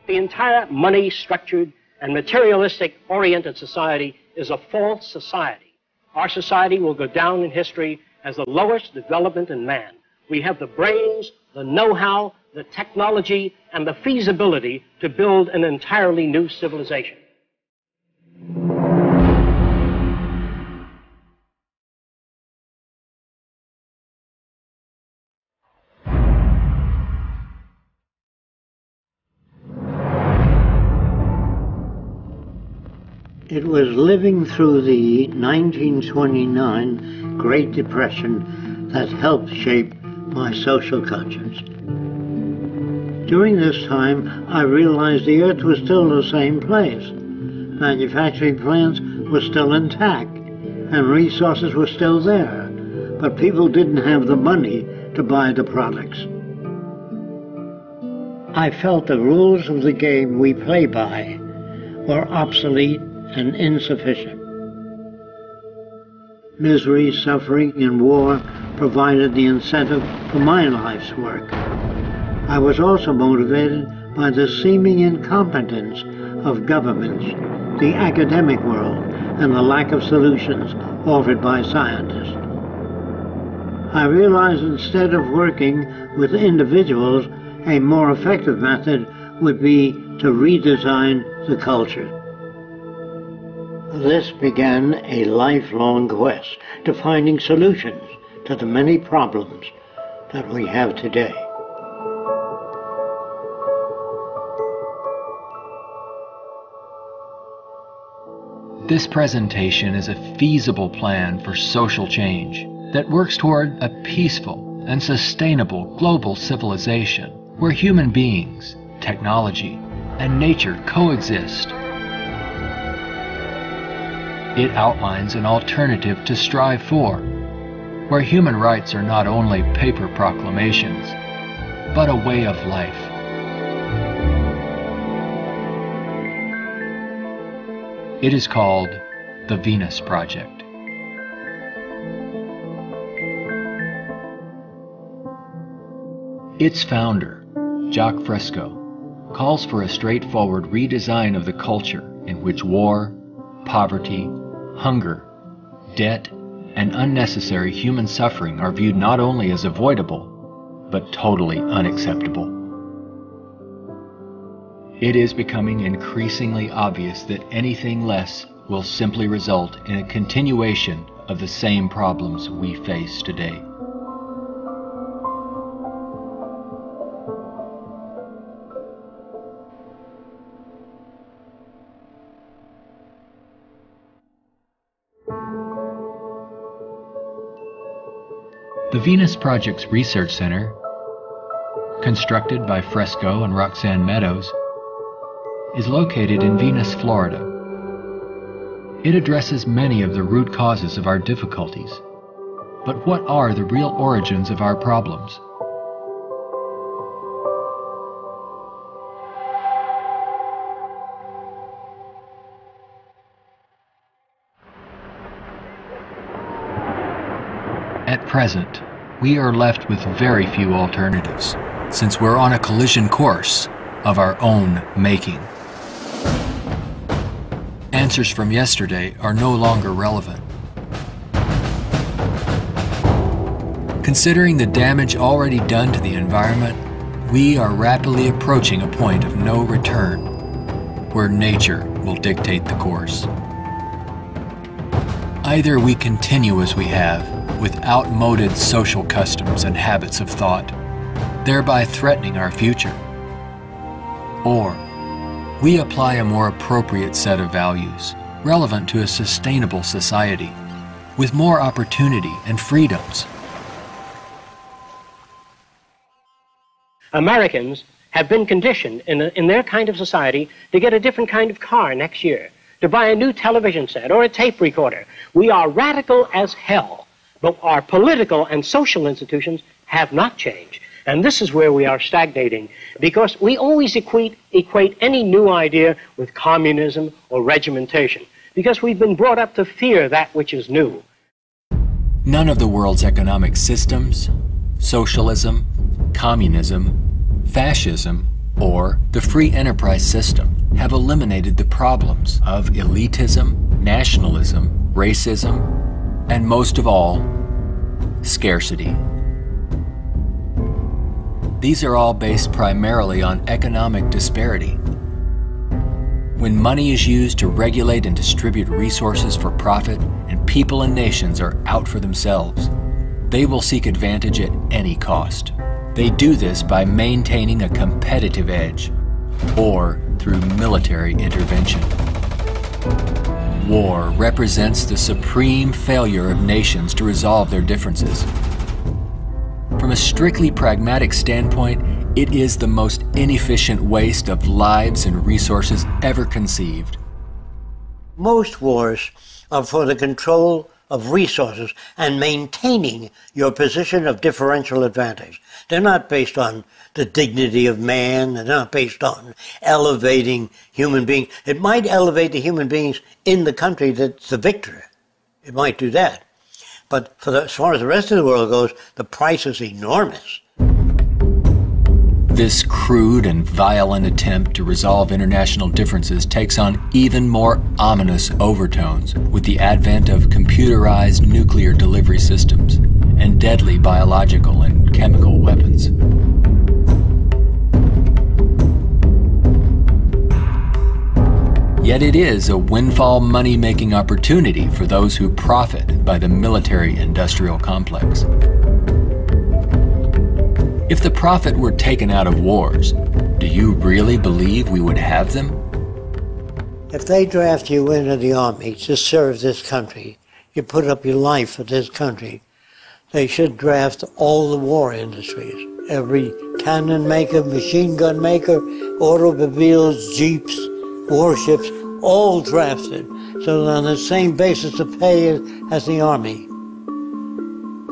The entire money-structured and materialistic-oriented society is a false society. Our society will go down in history as the lowest development in man. We have the brains, the know-how, the technology, and the feasibility to build an entirely new civilization. It was living through the 1929 Great Depression that helped shape my social conscience. During this time, I realized the Earth was still the same place. Manufacturing plants were still intact, and resources were still there, but people didn't have the money to buy the products. I felt the rules of the game we play by were obsolete and insufficient. Misery, suffering, and war provided the incentive for my life's work. I was also motivated by the seeming incompetence of governments, the academic world, and the lack of solutions offered by scientists. I realized instead of working with individuals, a more effective method would be to redesign the culture. This began a lifelong quest to finding solutions to the many problems that we have today. This presentation is a feasible plan for social change that works toward a peaceful and sustainable global civilization where human beings, technology, and nature coexist. It outlines an alternative to strive for, where human rights are not only paper proclamations, but a way of life. It is called the Venus Project. Its founder, Jacques Fresco, calls for a straightforward redesign of the culture in which war, poverty, hunger, debt, and unnecessary human suffering are viewed not only as avoidable, but totally unacceptable. It is becoming increasingly obvious that anything less will simply result in a continuation of the same problems we face today. The Venus Project's Research Center, constructed by Fresco and Roxanne Meadows, is located in Venus, Florida. It addresses many of the root causes of our difficulties. But what are the real origins of our problems? At present, we are left with very few alternatives, since we're on a collision course of our own making. Answers from yesterday are no longer relevant. Considering the damage already done to the environment, we are rapidly approaching a point of no return, where nature will dictate the course. Either we continue as we have, with outmoded social customs and habits of thought, thereby threatening our future, or we apply a more appropriate set of values, relevant to a sustainable society, with more opportunity and freedoms. Americans have been conditioned in their kind of society to get a different kind of car next year, to buy a new television set or a tape recorder. We are radical as hell. But our political and social institutions have not changed. And this is where we are stagnating, because we always equate any new idea with communism or regimentation, because we've been brought up to fear that which is new. None of the world's economic systems, socialism, communism, fascism, or the free enterprise system have eliminated the problems of elitism, nationalism, racism, and most of all, scarcity. These are all based primarily on economic disparity. When money is used to regulate and distribute resources for profit, and people and nations are out for themselves, they will seek advantage at any cost. They do this by maintaining a competitive edge, or through military intervention. War represents the supreme failure of nations to resolve their differences. From a strictly pragmatic standpoint, it is the most inefficient waste of lives and resources ever conceived. Most wars are for the control of resources and maintaining your position of differential advantage. They're not based on the dignity of man. They're not based on elevating human beings. It might elevate the human beings in the country that's the victor. It might do that. But as far as the rest of the world goes, the price is enormous. This crude and violent attempt to resolve international differences takes on even more ominous overtones with the advent of computerized nuclear delivery systems and deadly biological and chemical weapons. Yet it is a windfall money-making opportunity for those who profit by the military-industrial complex. If the profit were taken out of wars, do you really believe we would have them? If they draft you into the army to serve this country, you put up your life for this country, they should draft all the war industries. Every cannon maker, machine gun maker, automobiles, jeeps, warships, all drafted, so that on the same basis of pay as the army.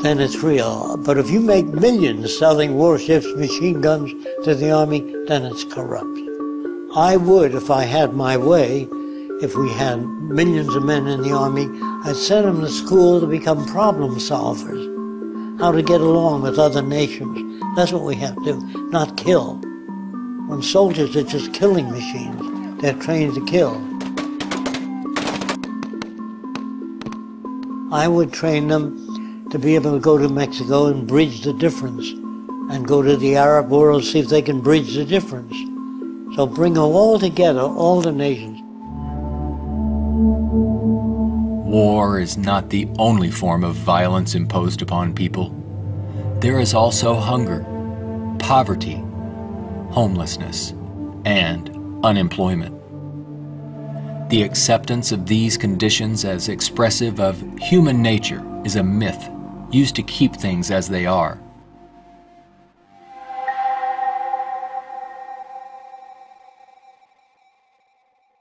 Then it's real. But if you make millions selling warships, machine guns to the army, then it's corrupt. I would, if I had my way, if we had millions of men in the army, I'd send them to school to become problem solvers, how to get along with other nations. That's what we have to do, not kill. When soldiers are just killing machines, they're trained to kill. I would train them to be able to go to Mexico and bridge the difference, and go to the Arab world, see if they can bridge the difference. So bring them all together, all the nations. War is not the only form of violence imposed upon people. There is also hunger, poverty, homelessness, and unemployment. The acceptance of these conditions as expressive of human nature is a myth used to keep things as they are.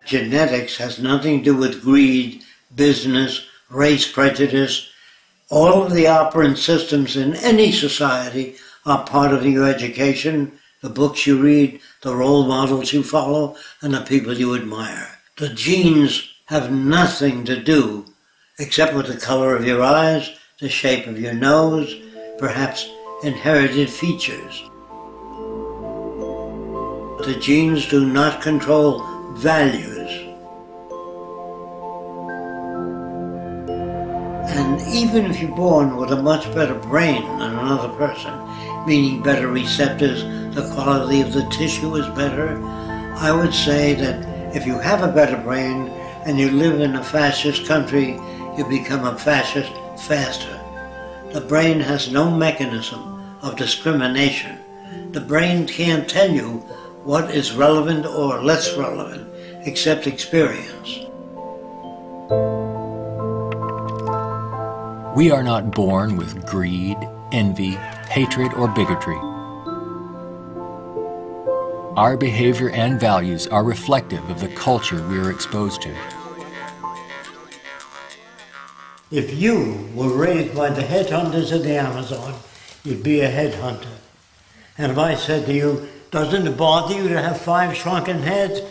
Genetics has nothing to do with greed, business, race prejudice. All of the operant systems in any society are part of your education, the books you read, the role models you follow, and the people you admire. The genes have nothing to do except with the color of your eyes, the shape of your nose, perhaps inherited features. The genes do not control values. And even if you're born with a much better brain than another person, meaning better receptors, the quality of the tissue is better, I would say that if you have a better brain and you live in a fascist country, you become a fascist faster. The brain has no mechanism of discrimination. The brain can't tell you what is relevant or less relevant, except experience. We are not born with greed, envy, hatred, or bigotry. Our behavior and values are reflective of the culture we are exposed to. If you were raised by the headhunters of the Amazon, you'd be a headhunter. And if I said to you, doesn't it bother you to have 5 shrunken heads?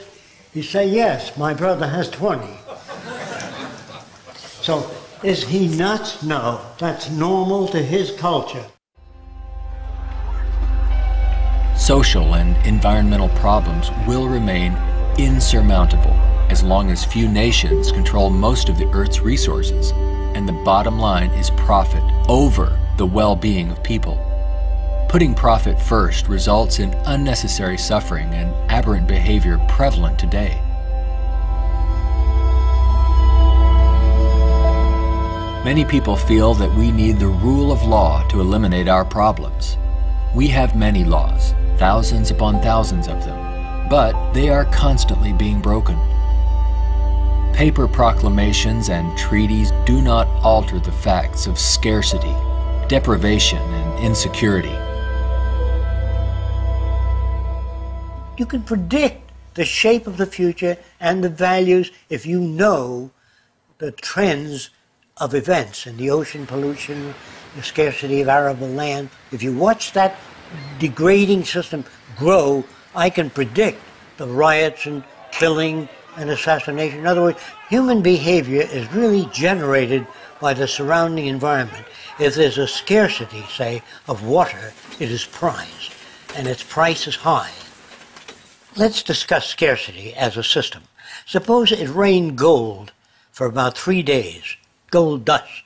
You say, yes, my brother has 20. So, is he nuts? No, that's normal to his culture. social and environmental problems will remain insurmountable as long as few nations control most of the Earth's resources, and the bottom line is profit over the well-being of people. Putting profit first results in unnecessary suffering and aberrant behavior prevalent today. Many people feel that we need the rule of law to eliminate our problems. We have many laws, thousands upon thousands of them, but they are constantly being broken. Paper proclamations and treaties do not alter the facts of scarcity, deprivation, and insecurity. You can predict the shape of the future and the values if you know the trends of events and the ocean pollution, the scarcity of arable land. If you watch that degrading system grow, I can predict the riots and killing and assassination. In other words, human behavior is really generated by the surrounding environment. If there's a scarcity, say, of water, it is prized, and its price is high. Let's discuss scarcity as a system. Suppose it rained gold for about 3 days, gold dust.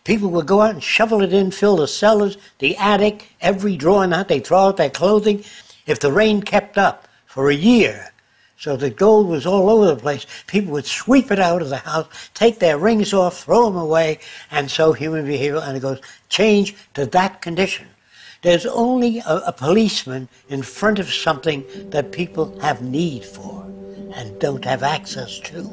People would go out and shovel it in, fill the cellars, the attic, every drawer in the house. They throw out their clothing. If the rain kept up for a year, so the gold was all over the place, people would sweep it out of the house, take their rings off, throw them away, and so human behavior undergoes change to that condition. There's only a policeman in front of something that people have need for and don't have access to.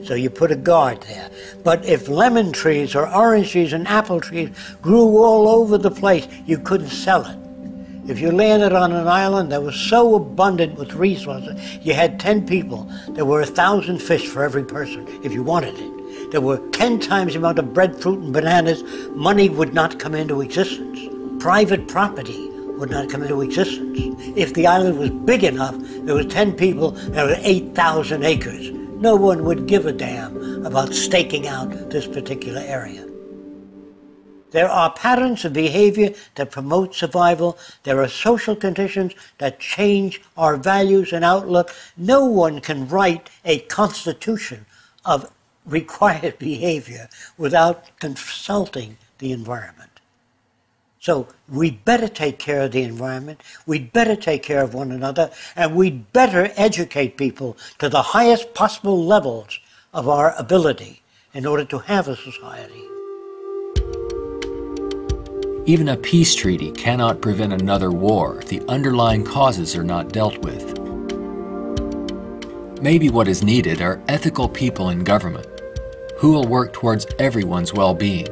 So you put a guard there. But if lemon trees or orange trees and apple trees grew all over the place, you couldn't sell it. If you landed on an island that was so abundant with resources, you had 10 people, there were 1,000 fish for every person if you wanted it. There were 10 times the amount of breadfruit and bananas, money would not come into existence. Private property would not come into existence. If the island was big enough, there was 10 people, there were 8,000 acres. No one would give a damn about staking out this particular area. There are patterns of behavior that promote survival. There are social conditions that change our values and outlook. No one can write a constitution of required behavior without consulting the environment. So we'd better take care of the environment, we'd better take care of one another, and we'd better educate people to the highest possible levels of our ability in order to have a society. Even a peace treaty cannot prevent another war if the underlying causes are not dealt with. Maybe what is needed are ethical people in government who will work towards everyone's well-being.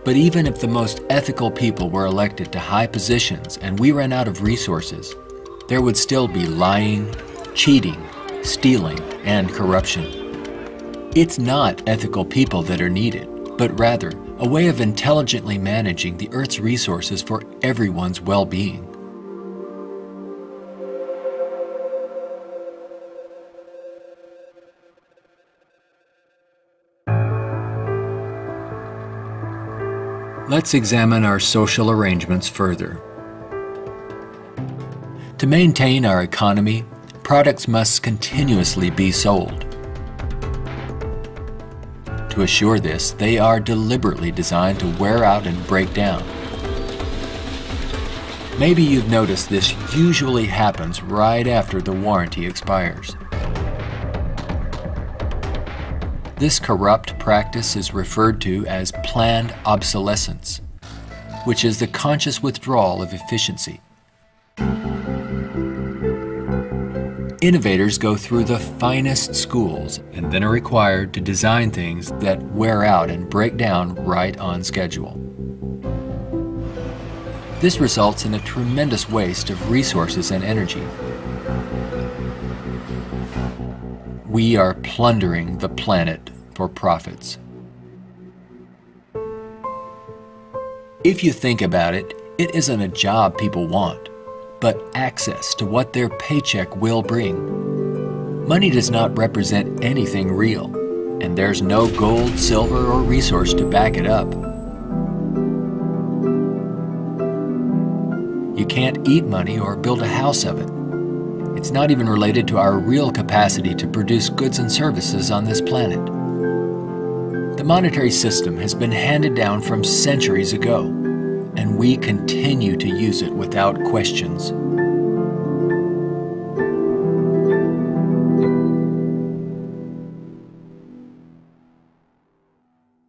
But even if the most ethical people were elected to high positions and we ran out of resources, there would still be lying, cheating, stealing, and corruption. It's not ethical people that are needed, but rather a way of intelligently managing the Earth's resources for everyone's well-being. Let's examine our social arrangements further. To maintain our economy, products must continuously be sold. To assure this, they are deliberately designed to wear out and break down. Maybe you've noticed this usually happens right after the warranty expires. This corrupt practice is referred to as planned obsolescence, which is the conscious withdrawal of efficiency. Innovators go through the finest schools and then are required to design things that wear out and break down right on schedule. This results in a tremendous waste of resources and energy. We are plundering the planet for profits. If you think about it, it isn't a job people want, but access to what their paycheck will bring. Money does not represent anything real, and there's no gold, silver, or resource to back it up. You can't eat money or build a house of it. It's not even related to our real capacity to produce goods and services on this planet. The monetary system has been handed down from centuries ago, and we continue to use it without questions.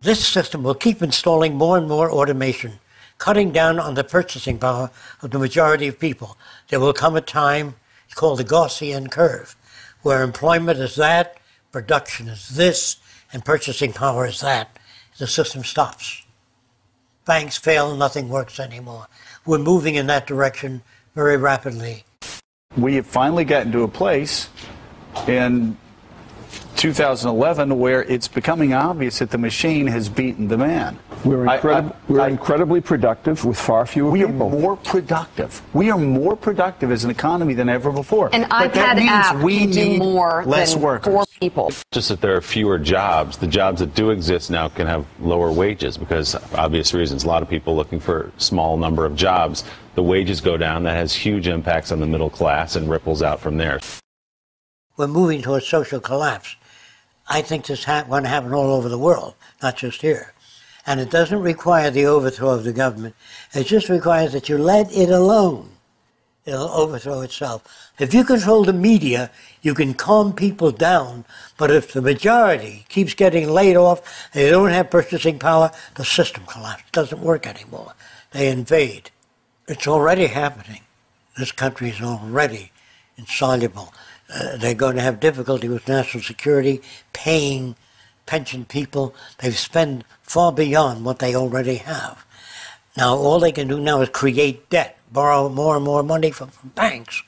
This system will keep installing more and more automation, cutting down on the purchasing power of the majority of people. There will come a time, it's called the Gaussian curve, where employment is that, production is this, and purchasing power is that. The system stops. Banks fail, nothing works anymore. We're moving in that direction very rapidly. We have finally gotten to a place in 2011 where it's becoming obvious that the machine has beaten the man. We're incredibly productive with far fewer people. We are more productive. We are more productive as an economy than ever before. An iPad app we can do need more less than workers. 4 people. Just that there are fewer jobs. The jobs that do exist now can have lower wages because, for obvious reasons, a lot of people looking for a small number of jobs. The wages go down. That has huge impacts on the middle class and ripples out from there. We're moving towards social collapse. I think this is going to happen all over the world, not just here. And it doesn't require the overthrow of the government. It just requires that you let it alone. It'll overthrow itself. If you control the media, you can calm people down. But if the majority keeps getting laid off, they don't have purchasing power, the system collapses. It doesn't work anymore. They invade. It's already happening. This country is already insoluble. They're going to have difficulty with national security, paying pension people. They've spent far beyond what they already have. Now, all they can do now is create debt, borrow more and more money from banks.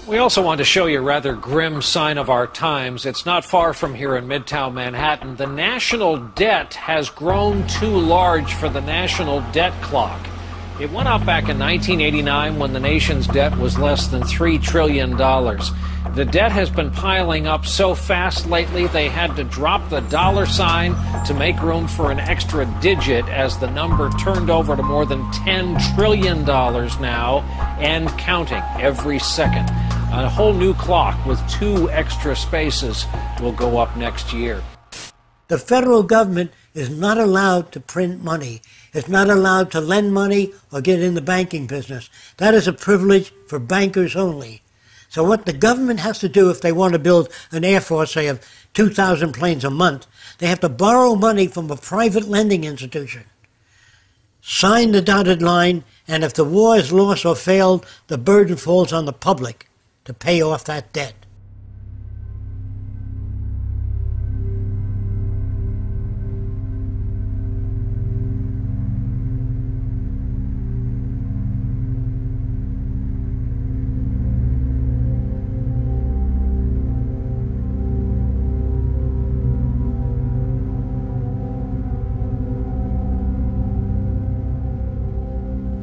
We also want to show you a rather grim sign of our times. It's not far from here in Midtown Manhattan. The national debt has grown too large for the national debt clock. It went up back in 1989 when the nation's debt was less than $3 trillion. The debt has been piling up so fast lately they had to drop the dollar sign to make room for an extra digit as the number turned over to more than $10 trillion now and counting every second. A whole new clock with 2 extra spaces will go up next year. The federal government is not allowed to print money. It's not allowed to lend money or get in the banking business. That is a privilege for bankers only. So what the government has to do if they want to build an air force, say, of 2,000 planes a month, they have to borrow money from a private lending institution, sign the dotted line, and if the war is lost or failed, the burden falls on the public to pay off that debt.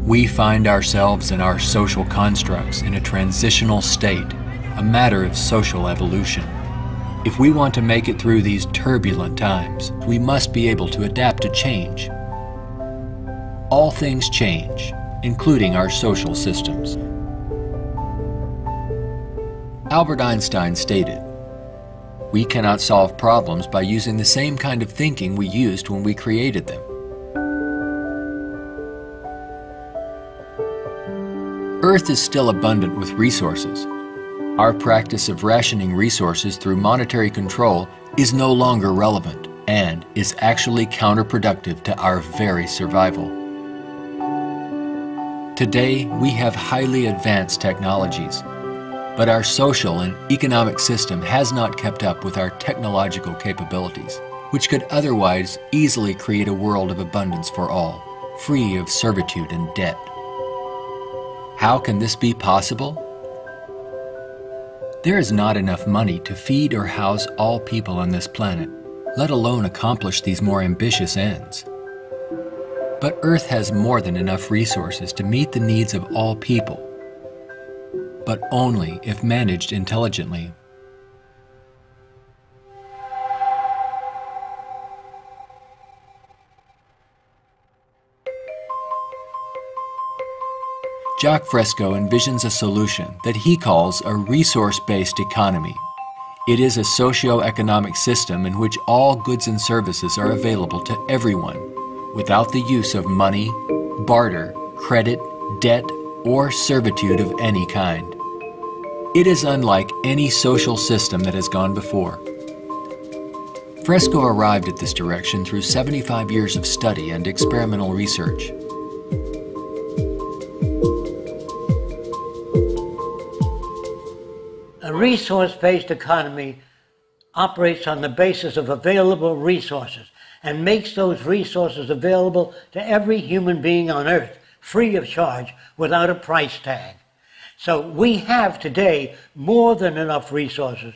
We find ourselves and our social constructs in a transitional state, a matter of social evolution. If we want to make it through these turbulent times, we must be able to adapt to change. All things change, including our social systems. Albert Einstein stated, "We cannot solve problems by using the same kind of thinking we used when we created them." Earth is still abundant with resources. Our practice of rationing resources through monetary control is no longer relevant and is actually counterproductive to our very survival. Today, we have highly advanced technologies, but our social and economic system has not kept up with our technological capabilities, which could otherwise easily create a world of abundance for all, free of servitude and debt. How can this be possible? There is not enough money to feed or house all people on this planet, let alone accomplish these more ambitious ends. But Earth has more than enough resources to meet the needs of all people, but only if managed intelligently. Jacques Fresco envisions a solution that he calls a resource-based economy. It is a socio-economic system in which all goods and services are available to everyone without the use of money, barter, credit, debt, or servitude of any kind. It is unlike any social system that has gone before. Fresco arrived at this direction through 75 years of study and experimental research. A resource-based economy operates on the basis of available resources and makes those resources available to every human being on earth, free of charge, without a price tag. So we have today more than enough resources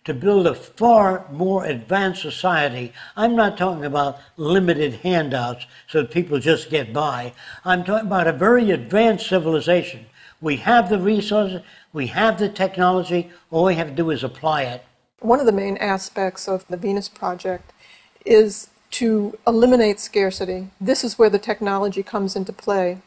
to build a far more advanced society. I'm not talking about limited handouts so that people just get by. I'm talking about a very advanced civilization. We have the resources, we have the technology, all we have to do is apply it. One of the main aspects of the Venus Project is to eliminate scarcity. This is where the technology comes into play.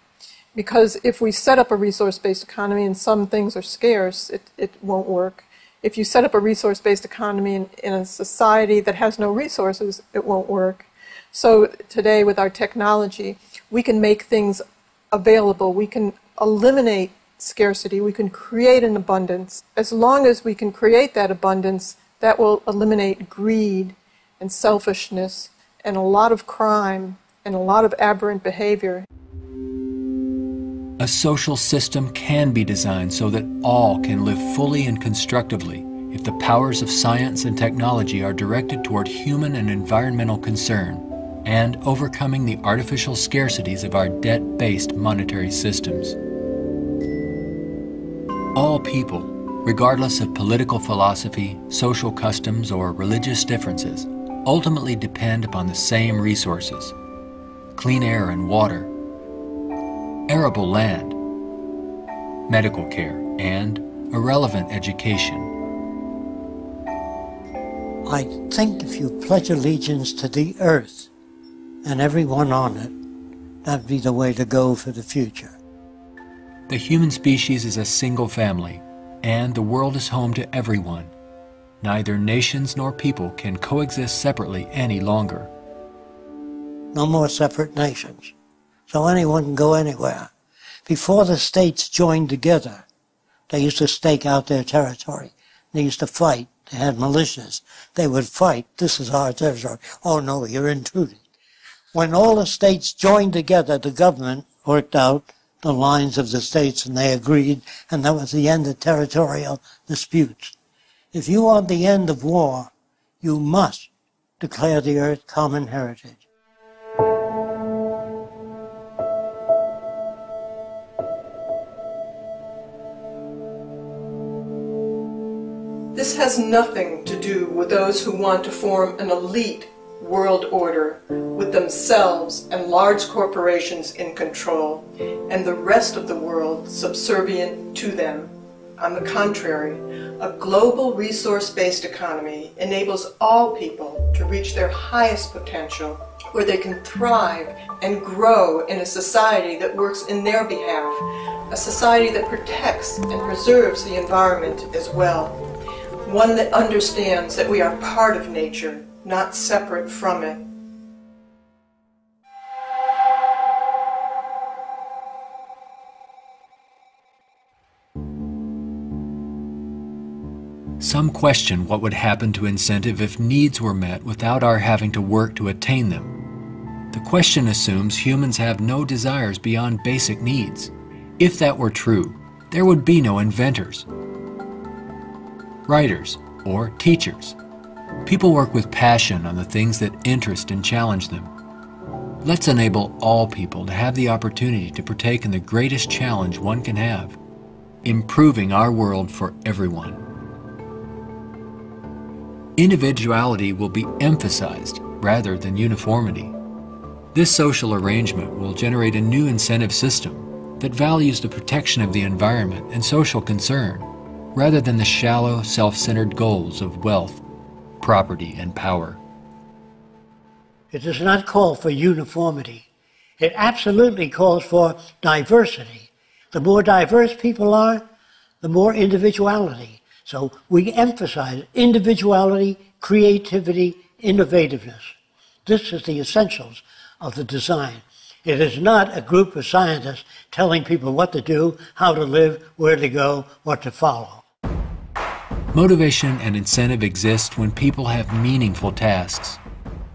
Because if we set up a resource-based economy and some things are scarce, it won't work. If you set up a resource-based economy in a society that has no resources, it won't work. So today with our technology, we can make things available. We can eliminate scarcity. We can create an abundance. As long as we can create that abundance, that will eliminate greed and selfishness and a lot of crime and a lot of aberrant behavior. A social system can be designed so that all can live fully and constructively if the powers of science and technology are directed toward human and environmental concern and overcoming the artificial scarcities of our debt-based monetary systems. All people, regardless of political philosophy, social customs, or religious differences, ultimately depend upon the same resources: clean air and water, arable land, medical care, and a relevant education. I think if you pledge allegiance to the earth and everyone on it, that'd be the way to go for the future. The human species is a single family, and the world is home to everyone. Neither nations nor people can coexist separately any longer. No more separate nations. So anyone can go anywhere. Before the states joined together, they used to stake out their territory. They used to fight. They had militias. They would fight. This is our territory. Oh no, you're intruding. When all the states joined together, the government worked out the lines of the states and they agreed, and that was the end of territorial disputes. If you want the end of war, you must declare the earth common heritage. This has nothing to do with those who want to form an elite world order with themselves and large corporations in control and the rest of the world subservient to them. On the contrary, a global resource-based economy enables all people to reach their highest potential, where they can thrive and grow in a society that works in their behalf, a society that protects and preserves the environment as well, one that understands that we are part of nature, not separate from it. Some question what would happen to incentive if needs were met without our having to work to attain them. The question assumes humans have no desires beyond basic needs. If that were true, there would be no inventors, writers, or teachers. People work with passion on the things that interest and challenge them. Let's enable all people to have the opportunity to partake in the greatest challenge one can have: improving our world for everyone. Individuality will be emphasized rather than uniformity. This social arrangement will generate a new incentive system that values the protection of the environment and social concern, rather than the shallow, self-centered goals of wealth, property, and power. It does not call for uniformity. It absolutely calls for diversity. The more diverse people are, the more individuality. So we emphasize individuality, creativity, innovativeness. This is the essentials of the design. It is not a group of scientists telling people what to do, how to live, where to go, what to follow. Motivation and incentive exist when people have meaningful tasks.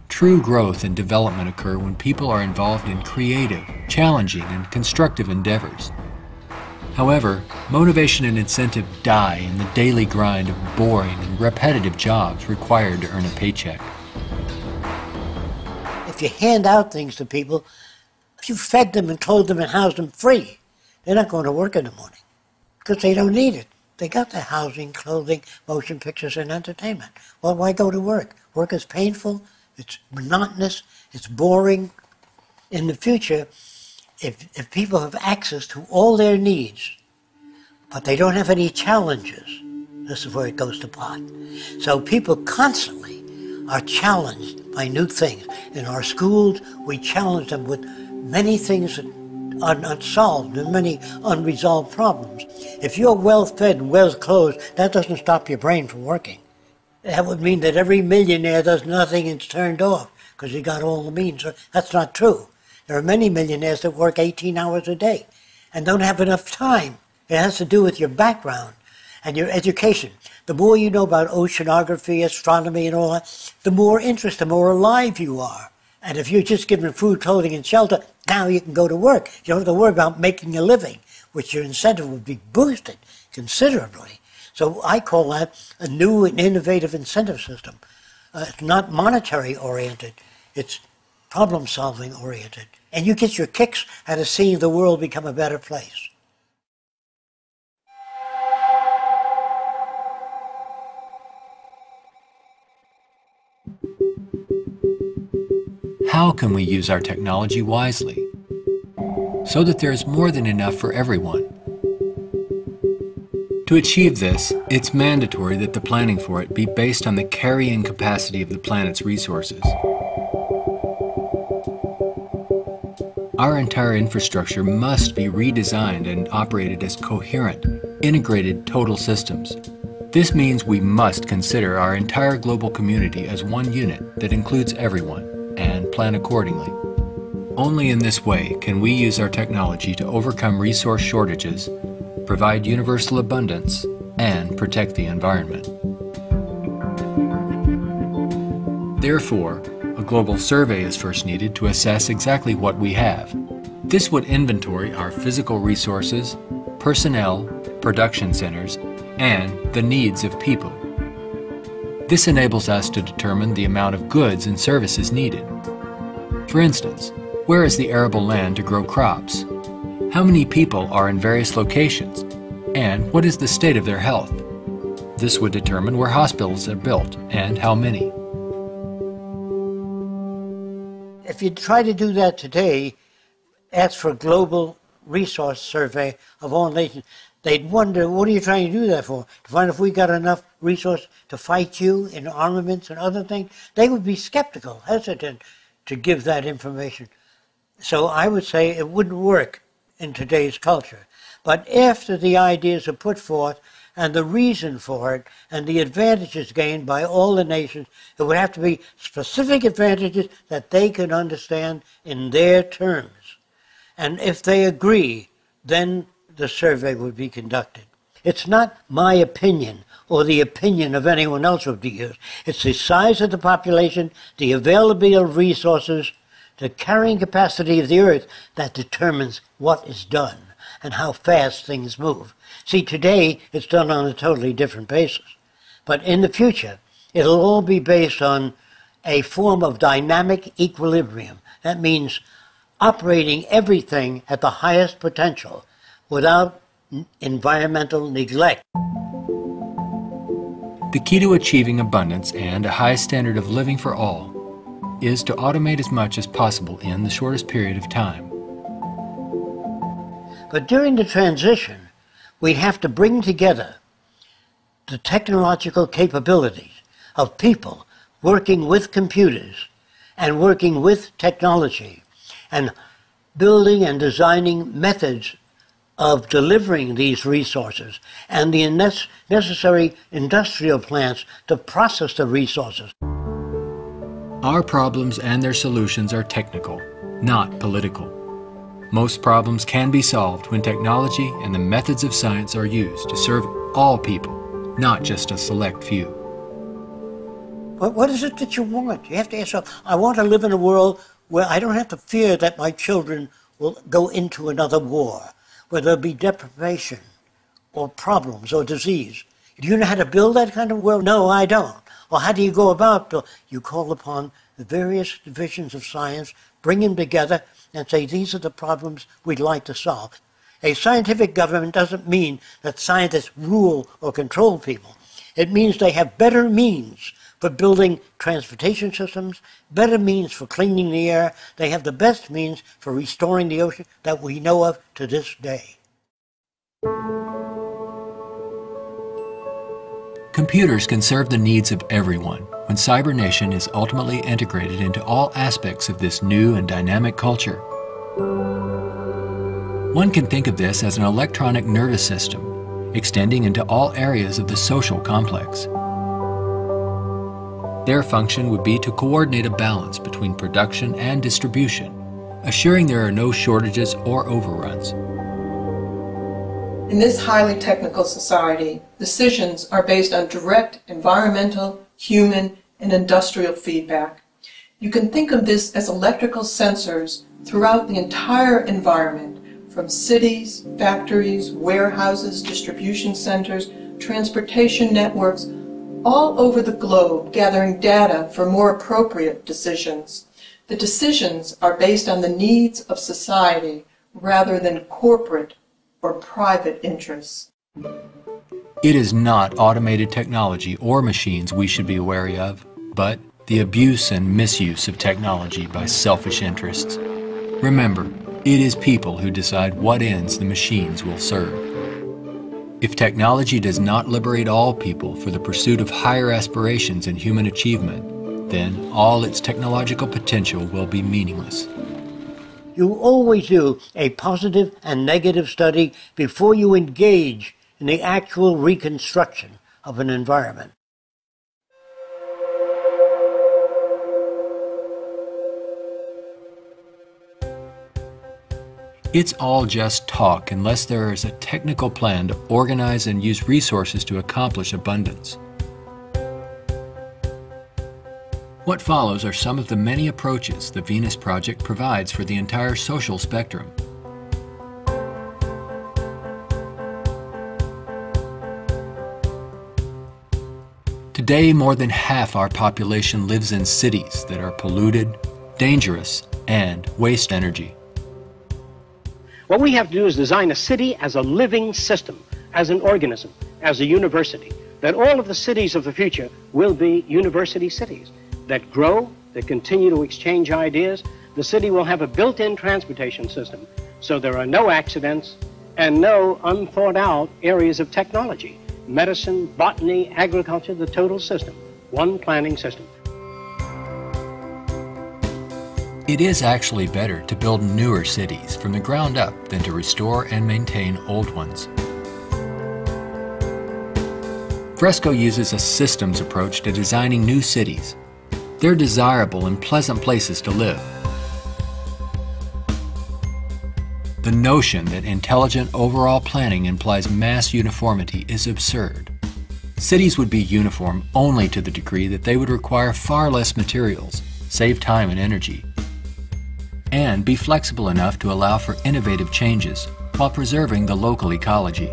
True growth and development occur when people are involved in creative, challenging, and constructive endeavors. However, motivation and incentive die in the daily grind of boring and repetitive jobs required to earn a paycheck. If you hand out things to people, if you fed them and clothed them and housed them free, they're not going to work in the morning because they don't need it. They got their housing, clothing, motion pictures, and entertainment. Well, why go to work? Work is painful, it's monotonous, it's boring. In the future, if people have access to all their needs, but they don't have any challenges, this is where it goes to pot. So people constantly are challenged by new things. In our schools, we challenge them with many things that are not solved and many unresolved problems. If you're well-fed and well-clothed, that doesn't stop your brain from working. That would mean that every millionaire does nothing and is turned off because he got all the means. That's not true. There are many millionaires that work 18 hours a day and don't have enough time. It has to do with your background and your education. The more you know about oceanography, astronomy, and all that, the more interest, the more alive you are. And if you're just given food, clothing, and shelter, now you can go to work. You don't have to worry about making a living, which your incentive would be boosted considerably. So I call that a new and innovative incentive system. It's not monetary oriented, it's problem solving oriented. And you get your kicks out of seeing the world become a better place. How can we use our technology wisely so that there is more than enough for everyone? To achieve this, it's mandatory that the planning for it be based on the carrying capacity of the planet's resources. Our entire infrastructure must be redesigned and operated as coherent, integrated total systems. This means we must consider our entire global community as one unit that includes everyone, and plan accordingly. Only in this way can we use our technology to overcome resource shortages, provide universal abundance, and protect the environment. Therefore, a global survey is first needed to assess exactly what we have. This would inventory our physical resources, personnel, production centers, and the needs of people. This enables us to determine the amount of goods and services needed. For instance, where is the arable land to grow crops? How many people are in various locations? And what is the state of their health? This would determine where hospitals are built and how many. If you try to do that today, ask for a global resource survey of all nations, they'd wonder, what are you trying to do that for? To find if we got enough resource to fight you in armaments and other things? They would be skeptical, hesitant to give that information. So I would say it wouldn't work in today's culture. But after the ideas are put forth and the reason for it and the advantages gained by all the nations, it would have to be specific advantages that they can understand in their terms. And if they agree, then the survey would be conducted. It's not my opinion or the opinion of anyone else would be used. It's the size of the population, the availability of resources, the carrying capacity of the earth that determines what is done and how fast things move. See, today it's done on a totally different basis. But in the future, it'll all be based on a form of dynamic equilibrium. That means operating everything at the highest potential without environmental neglect. The key to achieving abundance and a high standard of living for all is to automate as much as possible in the shortest period of time. But during the transition, we have to bring together the technological capabilities of people working with computers and working with technology and building and designing methods of delivering these resources and the necessary industrial plants to process the resources. Our problems and their solutions are technical, not political. Most problems can be solved when technology and the methods of science are used to serve all people, not just a select few. But what is it that you want? You have to ask yourself, I want to live in a world where I don't have to fear that my children will go into another war, where there'll be deprivation or problems or disease. Do you know how to build that kind of world? No, I don't. Well, how do you go about it? You call upon the various divisions of science, bring them together, and say, these are the problems we'd like to solve. A scientific government doesn't mean that scientists rule or control people. It means they have better means for building transportation systems, better means for cleaning the air. They have the best means for restoring the ocean that we know of to this day. Computers can serve the needs of everyone when CyberNation is ultimately integrated into all aspects of this new and dynamic culture. One can think of this as an electronic nervous system, extending into all areas of the social complex. Their function would be to coordinate a balance between production and distribution, assuring there are no shortages or overruns. In this highly technical society, decisions are based on direct environmental, human, and industrial feedback. You can think of this as electrical sensors throughout the entire environment, from cities, factories, warehouses, distribution centers, transportation networks, all over the globe, gathering data for more appropriate decisions. The decisions are based on the needs of society rather than corporate or private interests. It is not automated technology or machines we should be wary of, but the abuse and misuse of technology by selfish interests. Remember, it is people who decide what ends the machines will serve. If technology does not liberate all people for the pursuit of higher aspirations and human achievement, then all its technological potential will be meaningless. You always do a positive and negative study before you engage in the actual reconstruction of an environment. It's all just talk unless there is a technical plan to organize and use resources to accomplish abundance. What follows are some of the many approaches the Venus Project provides for the entire social spectrum. Today, more than half our population lives in cities that are polluted, dangerous, and waste energy. What we have to do is design a city as a living system, as an organism, as a university, that all of the cities of the future will be university cities that grow, that continue to exchange ideas. The city will have a built-in transportation system, so there are no accidents and no unthought out areas of technology. Medicine, botany, agriculture, the total system, one planning system. It is actually better to build newer cities from the ground up than to restore and maintain old ones. Fresco uses a systems approach to designing new cities. They're desirable and pleasant places to live. The notion that intelligent overall planning implies mass uniformity is absurd. Cities would be uniform only to the degree that they would require far less materials, save time and energy, and be flexible enough to allow for innovative changes while preserving the local ecology.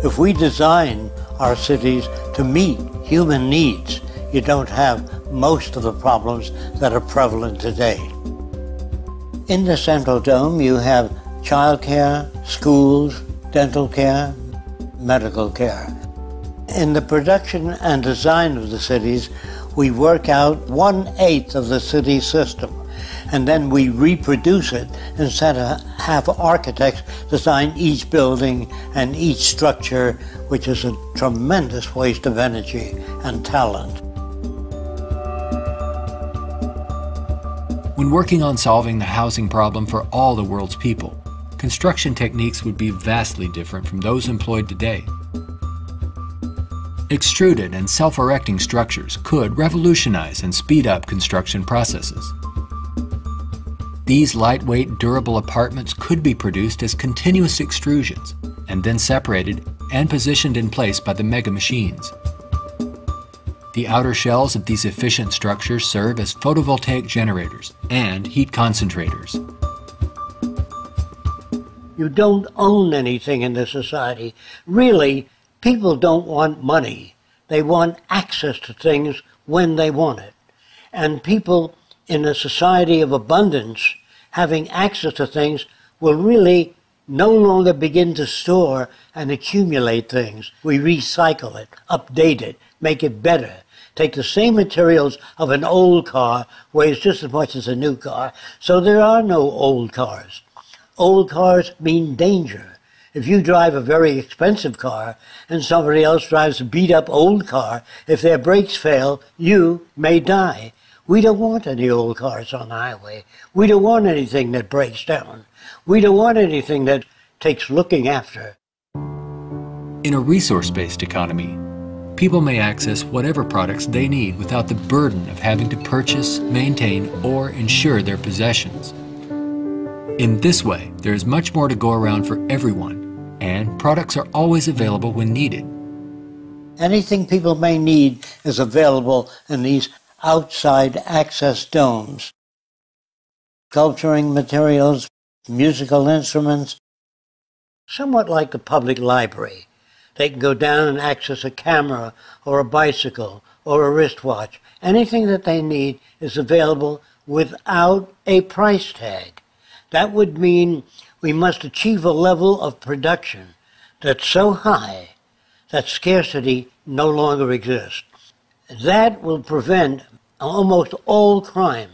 If we design our cities to meet human needs, you don't have most of the problems that are prevalent today. In the Central Dome, you have childcare, schools, dental care, medical care. In the production and design of the cities, we work out 1/8 of the city system, and then we reproduce it instead of have architects design each building and each structure, which is a tremendous waste of energy and talent. When working on solving the housing problem for all the world's people, construction techniques would be vastly different from those employed today. Extruded and self-erecting structures could revolutionize and speed up construction processes. These lightweight, durable apartments could be produced as continuous extrusions and then separated and positioned in place by the mega machines. The outer shells of these efficient structures serve as photovoltaic generators and heat concentrators. You don't own anything in this society. Really, people don't want money. They want access to things when they want it. And people in a society of abundance, having access to things, will really no longer begin to store and accumulate things. We recycle it, update it, make it better. Take the same materials of an old car, weighs just as much as a new car, so there are no old cars. Old cars mean danger. If you drive a very expensive car and somebody else drives a beat-up old car, if their brakes fail, you may die. We don't want any old cars on the highway. We don't want anything that breaks down. We don't want anything that takes looking after. In a resource-based economy, people may access whatever products they need without the burden of having to purchase, maintain, or insure their possessions. In this way, there is much more to go around for everyone, and products are always available when needed. Anything people may need is available in these outside access domes. Sculpturing materials, musical instruments, somewhat like the public library. They can go down and access a camera or a bicycle or a wristwatch. Anything that they need is available without a price tag. That would mean we must achieve a level of production that's so high that scarcity no longer exists. That will prevent almost all crime.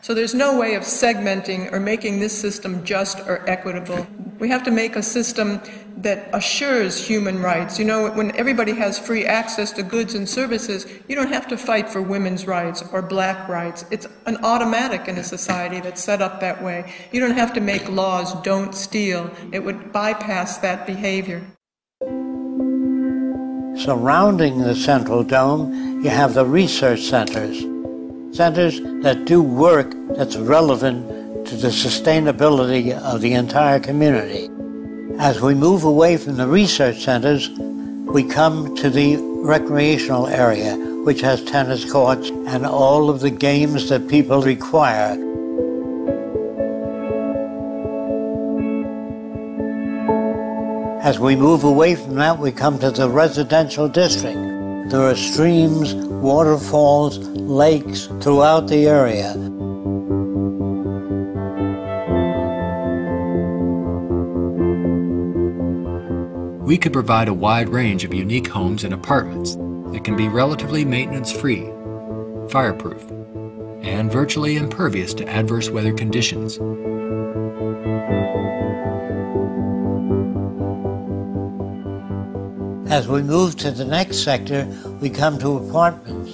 So there's no way of segmenting or making this system just or equitable. We have to make a system that assures human rights. You know, when everybody has free access to goods and services, you don't have to fight for women's rights or black rights. It's an automatic in a society that's set up that way. You don't have to make laws, don't steal. It would bypass that behavior. Surrounding the Central Dome, you have the research centers. Centers that do work that's relevant to the sustainability of the entire community. As we move away from the research centers, we come to the recreational area, which has tennis courts and all of the games that people require. As we move away from that, we come to the residential district. There are streams, waterfalls, lakes throughout the area. We could provide a wide range of unique homes and apartments that can be relatively maintenance-free, fireproof, and virtually impervious to adverse weather conditions. As we move to the next sector, we come to apartments.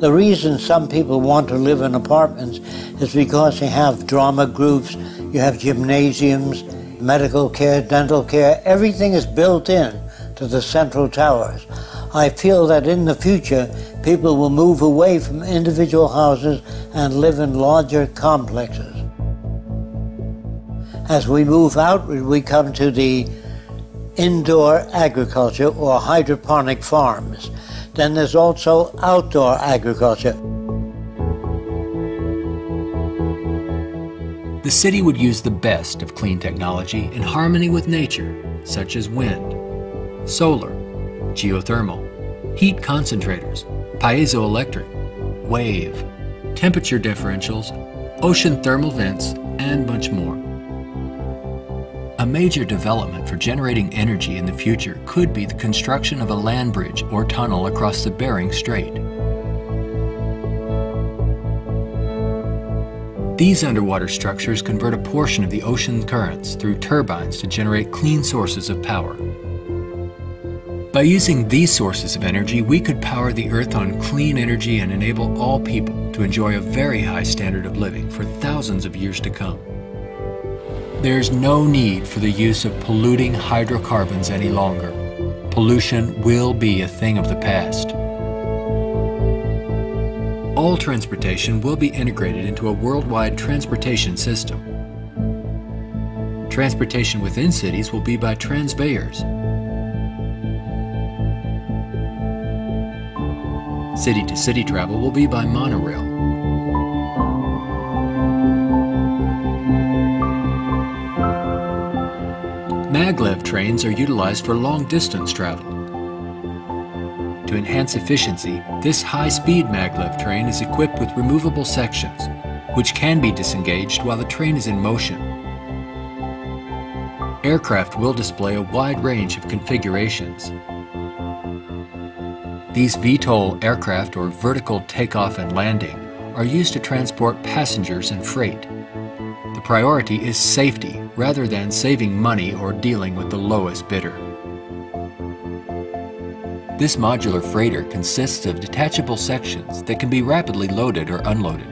The reason some people want to live in apartments is because you have drama groups, you have gymnasiums, medical care, dental care, everything is built in to the central towers. I feel that in the future, people will move away from individual houses and live in larger complexes. As we move outward, we come to the indoor agriculture or hydroponic farms. Then there's also outdoor agriculture. The city would use the best of clean technology in harmony with nature, such as wind, solar, geothermal, heat concentrators, piezoelectric, wave, temperature differentials, ocean thermal vents, and much more. A major development for generating energy in the future could be the construction of a land bridge or tunnel across the Bering Strait. These underwater structures convert a portion of the ocean currents through turbines to generate clean sources of power. By using these sources of energy, we could power the Earth on clean energy and enable all people to enjoy a very high standard of living for thousands of years to come. There's no need for the use of polluting hydrocarbons any longer. Pollution will be a thing of the past. All transportation will be integrated into a worldwide transportation system. Transportation within cities will be by transbayers. City-to-city travel will be by monorail. Maglev trains are utilized for long-distance travel. To enhance efficiency, this high-speed maglev train is equipped with removable sections, which can be disengaged while the train is in motion. Aircraft will display a wide range of configurations. These VTOL aircraft, or vertical takeoff and landing, are used to transport passengers and freight. The priority is safety rather than saving money or dealing with the lowest bidder. This modular freighter consists of detachable sections that can be rapidly loaded or unloaded.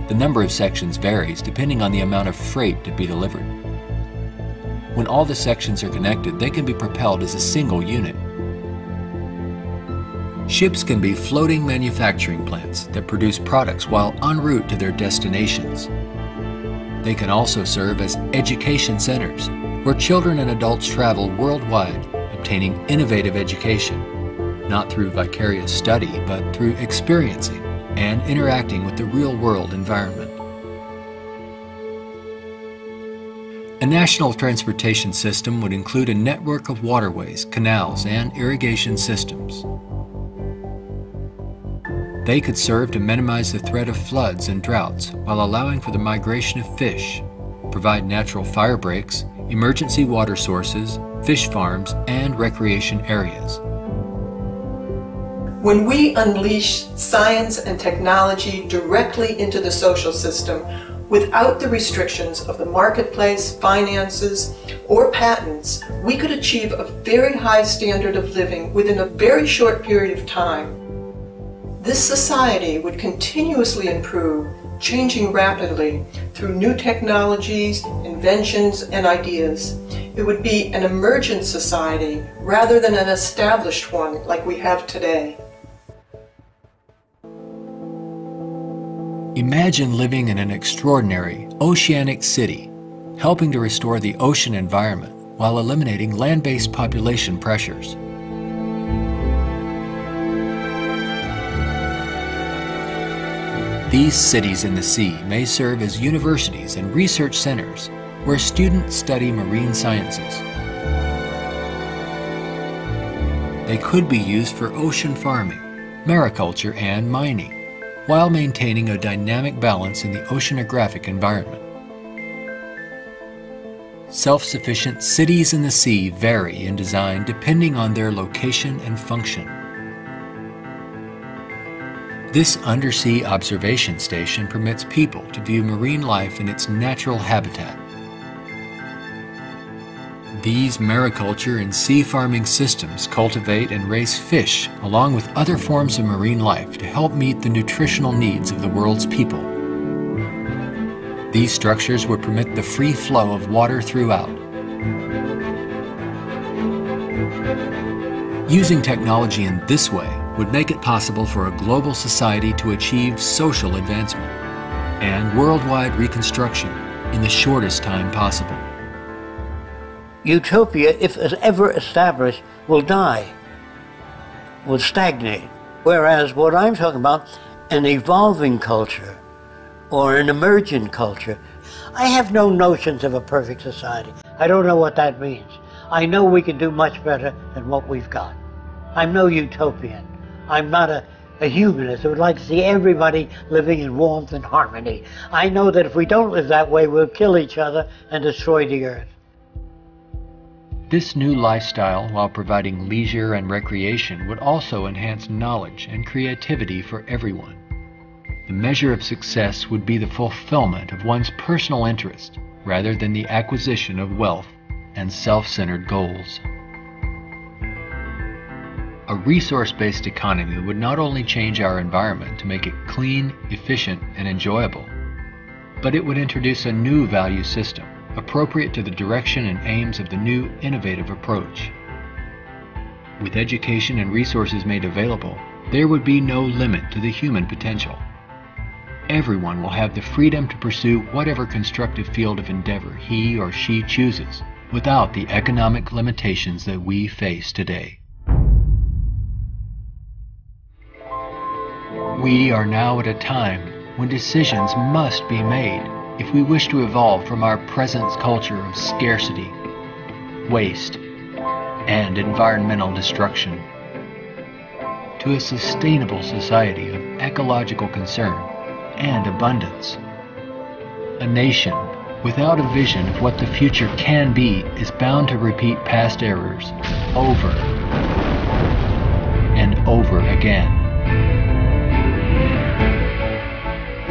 The number of sections varies depending on the amount of freight to be delivered. When all the sections are connected, they can be propelled as a single unit. Ships can be floating manufacturing plants that produce products while en route to their destinations. They can also serve as education centers, where children and adults travel worldwide, obtaining innovative education, not through vicarious study, but through experiencing and interacting with the real-world environment. A national transportation system would include a network of waterways, canals, and irrigation systems. They could serve to minimize the threat of floods and droughts while allowing for the migration of fish, provide natural fire breaks, emergency water sources, fish farms, and recreation areas. When we unleash science and technology directly into the social system without the restrictions of the marketplace, finances, or patents, we could achieve a very high standard of living within a very short period of time. This society would continuously improve, changing rapidly through new technologies, inventions, and ideas. It would be an emergent society rather than an established one like we have today. Imagine living in an extraordinary oceanic city, helping to restore the ocean environment while eliminating land-based population pressures. These cities in the sea may serve as universities and research centers where students study marine sciences. They could be used for ocean farming, mariculture, and mining, while maintaining a dynamic balance in the oceanographic environment. Self-sufficient cities in the sea vary in design depending on their location and function. This undersea observation station permits people to view marine life in its natural habitat. These mariculture and sea farming systems cultivate and raise fish along with other forms of marine life to help meet the nutritional needs of the world's people. These structures would permit the free flow of water throughout. Using technology in this way would make it possible for a global society to achieve social advancement and worldwide reconstruction in the shortest time possible. Utopia, if ever established, will die, will stagnate. Whereas what I'm talking about, an evolving culture or an emergent culture, I have no notions of a perfect society. I don't know what that means. I know we can do much better than what we've got. I'm no utopian. I'm not a humanist who would like to see everybody living in warmth and harmony. I know that if we don't live that way, we'll kill each other and destroy the earth. This new lifestyle, while providing leisure and recreation, would also enhance knowledge and creativity for everyone. The measure of success would be the fulfillment of one's personal interest rather than the acquisition of wealth and self-centered goals. A resource-based economy would not only change our environment to make it clean, efficient, and enjoyable, but it would introduce a new value system appropriate to the direction and aims of the new innovative approach. With education and resources made available, there would be no limit to the human potential. Everyone will have the freedom to pursue whatever constructive field of endeavor he or she chooses, without the economic limitations that we face today. We are now at a time when decisions must be made if we wish to evolve from our present culture of scarcity, waste, and environmental destruction to a sustainable society of ecological concern and abundance. A nation without a vision of what the future can be is bound to repeat past errors over and over again.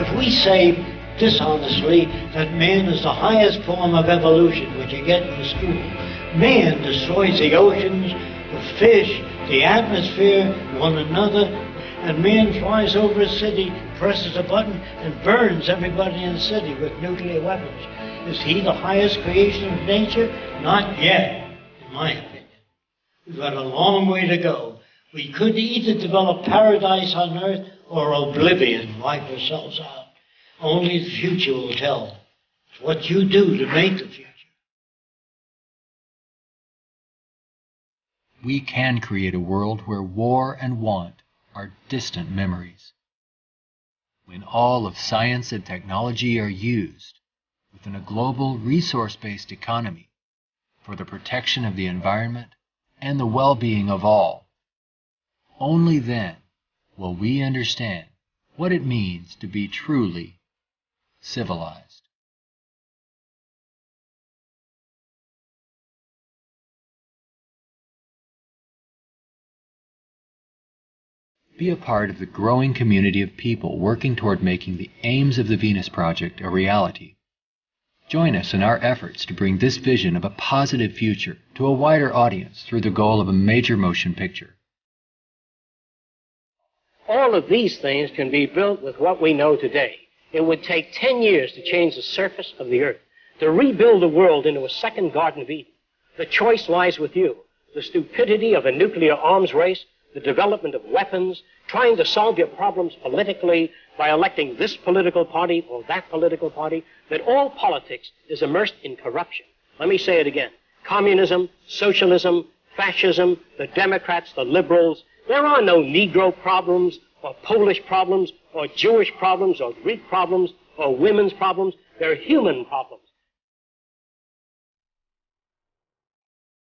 If we say dishonestly that man is the highest form of evolution, which you get in school, man destroys the oceans, the fish, the atmosphere, one another, and man flies over a city, presses a button, and burns everybody in the city with nuclear weapons. Is he the highest creation of nature? Not yet, in my opinion. We've got a long way to go. We could either develop paradise on earth or oblivion, wipe ourselves out. Only the future will tell. It's what you do to make the future. We can create a world where war and want are distant memories. When all of science and technology are used within a global resource-based economy for the protection of the environment and the well-being of all, only then will we understand what it means to be truly civilized. Be a part of the growing community of people working toward making the aims of the Venus Project a reality. Join us in our efforts to bring this vision of a positive future to a wider audience through the goal of a major motion picture. All of these things can be built with what we know today. It would take 10 years to change the surface of the earth, to rebuild the world into a second Garden of Eden. The choice lies with you. The stupidity of a nuclear arms race, the development of weapons, trying to solve your problems politically by electing this political party or that political party, that all politics is immersed in corruption. Let me say it again. Communism, socialism, fascism, the Democrats, the liberals, there are no Negro problems or Polish problems or Jewish problems or Greek problems or women's problems. They're human problems.